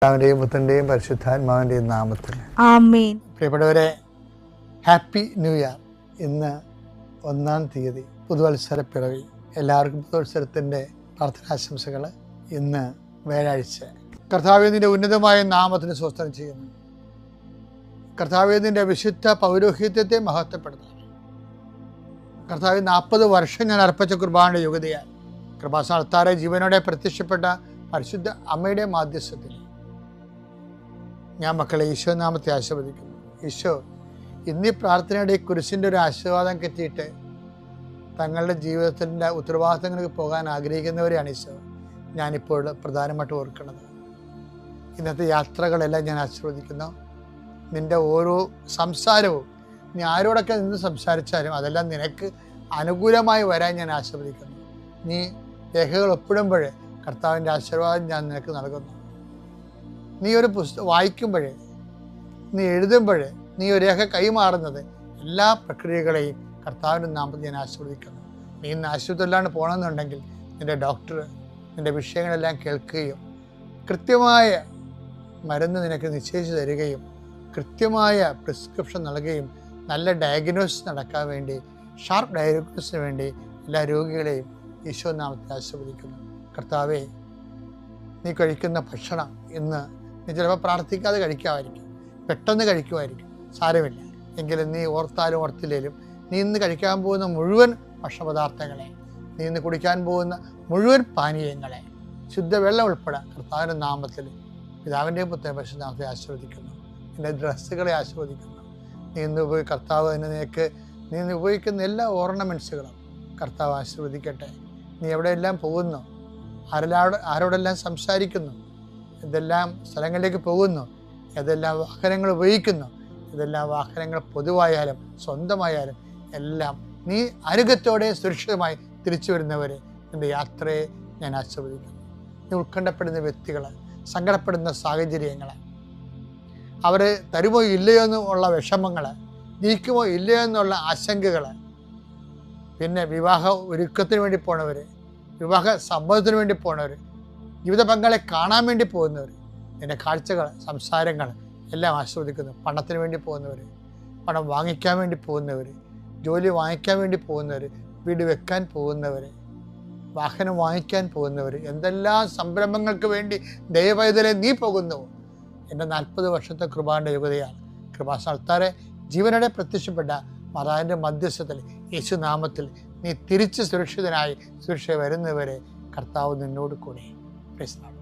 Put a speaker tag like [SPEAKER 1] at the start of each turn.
[SPEAKER 1] പിതാവിന്റെയും പുത്രന്റെയും പരിശുദ്ധാത്മാവിന്റെയും നാമത്തിൽ
[SPEAKER 2] ആമേൻ.
[SPEAKER 1] പ്രിയപ്പെട്ടവരെ, ഹാപ്പി ന്യൂ ഇയർ. ഇന്ന് 1-ാം തീയതി, പുതുവത്സര പിറവി. എല്ലാവർക്കും പുതുവത്സരത്തിൻ്റെ പ്രാർത്ഥനാശംസകൾ. ഇന്ന് വ്യാഴാഴ്ച. കർത്താവേ, നിന്റെ ഉന്നതമായ നാമത്തിന് സ്വസ്ത്രം ചെയ്യുന്നു. കർത്താവേ, നിന്റെ വിശുദ്ധ പൗരോഹിത്യത്തെ മഹത്വപ്പെടുത്തണം. കർത്താവ്, 40 വർഷം ഞാൻ അർപ്പിച്ച കുർബാനയുടെ യുഗതിയാൽ കൃപാസ്ഥാനത്താറെ ജീവനോടെ പ്രത്യക്ഷപ്പെട്ട പരിശുദ്ധ അമ്മയുടെ മാധ്യസ്ഥത്തിൽ ഞാൻ മക്കളെ ഈശോ നാമത്തെ ആശീർവദിക്കുന്നു. ഈശോ ഇന്നീ പ്രാർത്ഥനയുടെ കുരിശിൻ്റെ ഒരു ആശീർവാദം കിട്ടിയിട്ട് തങ്ങളുടെ ജീവിതത്തിൻ്റെ ഉത്തരവാദിത്തങ്ങൾക്ക് പോകാൻ ആഗ്രഹിക്കുന്നവരെയാണ് ഈശോ ഞാനിപ്പോൾ പ്രധാനമായിട്ട് ഓർക്കുന്നത്. ഇന്നത്തെ യാത്രകളെല്ലാം ഞാൻ ആശീർവദിക്കുന്നു. നിൻ്റെ ഓരോ സംസാരവും നീ ആരോടൊക്കെ നിന്ന് സംസാരിച്ചാലും അതെല്ലാം നിനക്ക് അനുകൂലമായി വരാൻ ഞാൻ ആശീർവദിക്കുന്നു. നീ രേഖകൾ ഒപ്പിടുമ്പോഴേ കർത്താവിൻ്റെ ആശീർവാദം ഞാൻ നിനക്ക് നൽകുന്നു. നീ ഒരു പുസ്തകം വായിക്കുമ്പോഴേ, നീ എഴുതുമ്പോഴേ, നീ ഒരു രേഖ കൈമാറുന്നത് എല്ലാ പ്രക്രിയകളെയും കർത്താവിൻ്റെ നാമത്തിൽ ഞാൻ ആശീർവദിക്കുന്നു. നീ ഇന്ന് ആശുപത്രിയിലാണ് പോകണമെന്നുണ്ടെങ്കിൽ നിൻ്റെ ഡോക്ടർ നിൻ്റെ വിഷയങ്ങളെല്ലാം കേൾക്കുകയും കൃത്യമായ മരുന്ന് നിനക്ക് നിശ്ചയിച്ച് തരികയും കൃത്യമായ പ്രിസ്ക്രിപ്ഷൻ നൽകുകയും നല്ല ഡയഗ്നോസിസ് നടക്കാൻ വേണ്ടി, ഷാർപ്പ് ഡയഗ്നോസിന് വേണ്ടി എല്ലാ രോഗികളെയും ഈശോ നാമത്തിൽ ആശീർവദിക്കുന്നു. കർത്താവേ, നീ കഴിക്കുന്ന ഭക്ഷണം ഇന്ന് നീ ചിലപ്പോൾ പ്രാർത്ഥിക്കാതെ കഴിക്കാമായിരിക്കും, പെട്ടെന്ന് കഴിക്കുമായിരിക്കും, സാരമില്ല. എങ്കിലും നീ ഓർത്താലും ഓർത്തില്ലേലും നീ ഇന്ന് കഴിക്കാൻ പോകുന്ന മുഴുവൻ ഭക്ഷണപദാർത്ഥങ്ങളെ, നീ ഇന്ന് കുടിക്കാൻ പോകുന്ന മുഴുവൻ പാനീയങ്ങളെ, ശുദ്ധവെള്ളം ഉൾപ്പെടെ കർത്താവിൻ്റെ നാമത്തിൽ പിതാവിൻ്റെയും പുത്രൻ്റെയും പരിശുദ്ധനാമത്തെ ആശീർവദിക്കുന്നു. നിൻ്റെ ഡ്രസ്സുകളെ ആശീർവദിക്കുന്നു. നീ ഇന്ന് കർത്താവ് തന്നെ നിനക്ക് നീ ഇന്ന് ഉപയോഗിക്കുന്ന എല്ലാ ഓർണമെൻറ്റ്സുകളും കർത്താവ് ആശീർവദിക്കട്ടെ. നീ എവിടെയെല്ലാം പോകുന്നു, ആരോടെല്ലാം സംസാരിക്കുന്നു, ഇതെല്ലാം സ്ഥലങ്ങളിലേക്ക് പോകുന്നു, ഏതെല്ലാം വാഹനങ്ങൾ ഉപയോഗിക്കുന്നു, ഇതെല്ലാം വാഹനങ്ങൾ പൊതുവായാലും സ്വന്തമായാലും എല്ലാം നീ അനുഗത്തോടെ സുരക്ഷിതമായി തിരിച്ചു വരുന്നവരെ നിൻ്റെ യാത്രയെ ഞാൻ ആശീർവദിക്കുന്നു. നീ ഉത്കണ്ഠപ്പെടുന്ന വ്യക്തികൾ, സങ്കടപ്പെടുന്ന സാഹചര്യങ്ങൾ, അവർ തരുമോ ഇല്ലയോ എന്നുള്ള വിഷമങ്ങൾ, ജയിക്കുമോ ഇല്ലയോ എന്നുള്ള ആശങ്കകൾ, പിന്നെ വിവാഹ ഒരുക്കത്തിന് വേണ്ടി പോണവർ, വിവാഹ സമ്മതത്തിന് വേണ്ടി പോണവർ, ജീവിത പങ്കാളെ കാണാൻ വേണ്ടി പോകുന്നവർ, നിൻ്റെ കാഴ്ചകൾ, സംസാരങ്ങൾ എല്ലാം ആസ്വദിക്കുന്നു. പണത്തിന് വേണ്ടി പോകുന്നവർ, പണം വാങ്ങിക്കാൻ വേണ്ടി പോകുന്നവർ, ജോലി വാങ്ങിക്കാൻ വേണ്ടി പോകുന്നവർ, വീട് വെക്കാൻ പോകുന്നവർ, വാഹനം വാങ്ങിക്കാൻ പോകുന്നവർ, എന്തെല്ലാം സംരംഭങ്ങൾക്ക് വേണ്ടി ദൈവപൈതലെ നീ പോകുന്നുവോ, എൻ്റെ 40 വർഷത്തെ കൃപാന്റെ യുഗതയാണ്. കൃപാസ്ഥാനത്താറെ ജീവനോടെ പ്രത്യക്ഷപ്പെട്ട മാതാവിൻ്റെ മധ്യസ്ഥത്തിൽ യേശുനാമത്തിൽ നീ തിരിച്ച് സുരക്ഷിതനായി സുരക്ഷ വരുന്നവരെ കർത്താവ് നിന്നോട് കൂടെ. Praise the Lord.